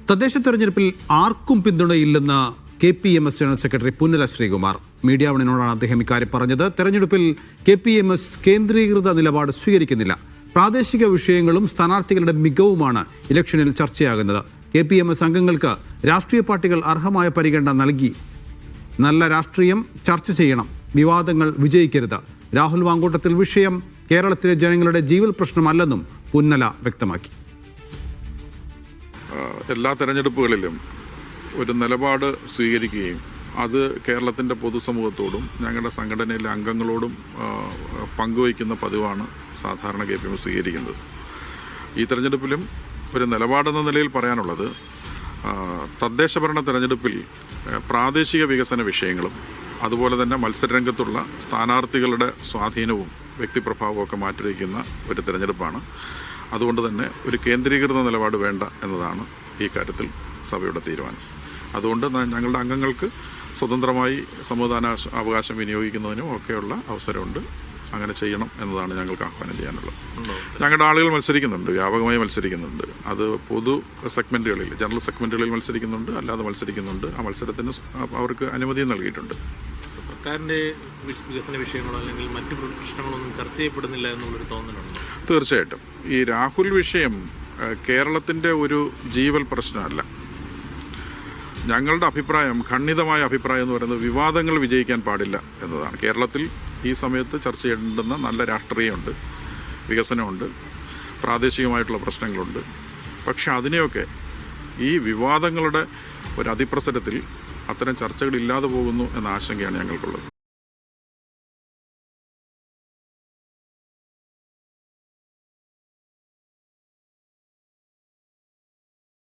തദ്ദേശ തെരഞ്ഞെടുപ്പിൽ ആർക്കും പിന്തുണയില്ലെന്ന് KPMS general secretary Punnala Sreekumar. Media വണിനോടാണ് അദ്ദേഹം ഇക്കാര്യം പറഞ്ഞത്. തെരഞ്ഞെടുപ്പിൽ KPMS കേന്ദ്രീകൃത നിലപാട് സ്വീകരിക്കുന്നില്ല. പ്രാദേശിക വിഷയങ്ങളും സ്ഥാനാർത്ഥികളുടെ മികവുമാണ് ഇലക്ഷനിൽ ചർച്ചയാകുന്നത്. KPMS അംഗങ്ങൾക്ക് രാഷ്ട്രീയ പാർട്ടികൾ അർഹമായ പരിഗണന നൽകി. നല്ല രാഷ്ട്രീയം ചർച്ച ചെയ്യണം, വിവാദങ്ങൾ വിജയിക്കരുത്. രാഹുൽ വാങ്കോട്ടത്തിൽ വിഷയം കേരളത്തിലെ ജനങ്ങളുടെ ജീവൽ പ്രശ്നമല്ലെന്നും പുന്നല വ്യക്തമാക്കി. എല്ലാ തെരഞ്ഞെടുപ്പുകളിലും ഒരു നിലപാട് സ്വീകരിക്കുകയും അത് കേരളത്തിൻ്റെ പൊതുസമൂഹത്തോടും ഞങ്ങളുടെ സംഘടനയിലെ അംഗങ്ങളോടും പങ്കുവയ്ക്കുന്ന പതിവാണ് സാധാരണ KPMS സ്വീകരിക്കുന്നത്. ഈ തെരഞ്ഞെടുപ്പിലും ഒരു നിലപാടെന്ന നിലയിൽ പറയാനുള്ളത്, തദ്ദേശഭരണ തെരഞ്ഞെടുപ്പിൽ പ്രാദേശിക വികസന വിഷയങ്ങളും അതുപോലെ തന്നെ മത്സരരംഗത്തുള്ള സ്ഥാനാർത്ഥികളുടെ സ്വാധീനവും വ്യക്തിപ്രഭാവവും ഒക്കെ മാറ്റിവയ്ക്കുന്ന ഒരു തെരഞ്ഞെടുപ്പാണ്. അതുകൊണ്ട് തന്നെ ഒരു കേന്ദ്രീകൃത നിലപാട് വേണ്ട എന്നതാണ് ഈ കാര്യത്തിൽ സഭയുടെ തീരുമാനം. അതുകൊണ്ട് ഞങ്ങളുടെ അംഗങ്ങൾക്ക് സ്വതന്ത്രമായി സമ്മതിദാന അവകാശം വിനിയോഗിക്കുന്നതിനും ഒക്കെയുള്ള അവസരമുണ്ട്. അങ്ങനെ ചെയ്യണം എന്നതാണ് ഞങ്ങൾക്ക് ആഹ്വാനം ചെയ്യാനുള്ളത്. ഞങ്ങളുടെ ആളുകൾ മത്സരിക്കുന്നുണ്ട്, വ്യാപകമായി മത്സരിക്കുന്നുണ്ട്. അത് പൊതു സെഗ്മെൻറ്റുകളിൽ, ജനറൽ സെഗ്മെൻറ്റുകളിൽ മത്സരിക്കുന്നുണ്ട്, അല്ലാതെ മത്സരിക്കുന്നുണ്ട്. ആ മത്സരത്തിന് അവർക്ക് അനുമതി നൽകിയിട്ടുണ്ട്. സർക്കാരിൻ്റെ വികസന വിഷയങ്ങളോ അല്ലെങ്കിൽ മറ്റു പ്രശ്നങ്ങളൊന്നും ചർച്ച ചെയ്യപ്പെടുന്നില്ല എന്നുള്ളൊരു തോന്നലുണ്ട്. തീർച്ചയായിട്ടും ഈ രാഹുൽ വിഷയം കേരളത്തിൻ്റെ ഒരു ജീവൽ പ്രശ്നമല്ല. ഞങ്ങളുടെ അഭിപ്രായം, ഖണ്ഡിതമായ അഭിപ്രായം എന്ന് പറയുന്നത് വിവാദങ്ങൾ വിജയിക്കാൻ പാടില്ല എന്നതാണ്. കേരളത്തിൽ ഈ സമയത്ത് ചർച്ച ചെയ്യേണ്ടുന്ന നല്ല രാഷ്ട്രീയമുണ്ട്, വികസനമുണ്ട്, പ്രാദേശികമായിട്ടുള്ള പ്രശ്നങ്ങളുണ്ട്. പക്ഷെ അതിനെയൊക്കെ ഈ വിവാദങ്ങളുടെ ഒരു അതിപ്രസരത്തിൽ അത്തരം ചർച്ചകൾ ഇല്ലാതെ പോകുന്നു എന്ന ആശങ്കയാണ് ഞങ്ങൾക്കുള്ളത്.